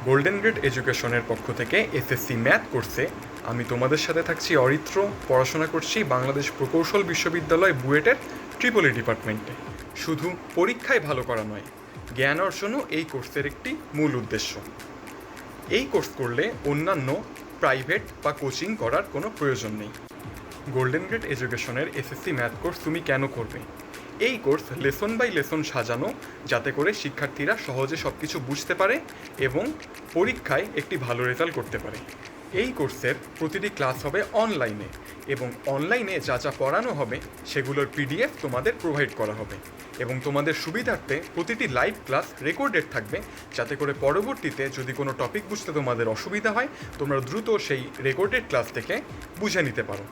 Golden grade এডুকেশনের পক্ষ থেকে এসএসসি ম্যাথ কোর্সে আমি তোমাদের সাথে থাকছি অরিত্র। পড়াশোনা করছি বাংলাদেশ প্রকৌশল বিশ্ববিদ্যালয় বুয়েটের ট্রিপলি ডিপার্টমেন্টে। শুধু পরীক্ষায় ভালো করা নয়, জ্ঞান অর্জনও এই কোর্সের একটি মূল উদ্দেশ্য। এই কোর্স করলে অন্যান্য প্রাইভেট বা কোচিং করার কোনো প্রয়োজন নেই। গোল্ডেন গ্রেড এডুকেশনের এসএসসি ম্যাথ কোর্স তুমি কেন করবে? এই কোর্স লেসন বাই লেসন সাজানো, যাতে করে শিক্ষার্থীরা সহজে সব কিছু বুঝতে পারে এবং পরীক্ষায় একটি ভালো রেজাল্ট করতে পারে। এই কোর্সের প্রতিটি ক্লাস হবে অনলাইনে এবং অনলাইনে যা যা পড়ানো হবে সেগুলোর পিডিএফ তোমাদের প্রোভাইড করা হবে এবং তোমাদের সুবিধার্থে প্রতিটি লাইভ ক্লাস রেকর্ডেড থাকবে, যাতে করে পরবর্তীতে যদি কোনো টপিক বুঝতে তোমাদের অসুবিধা হয় তোমরা দ্রুত সেই রেকর্ডেড ক্লাস থেকে বুঝে নিতে পারো।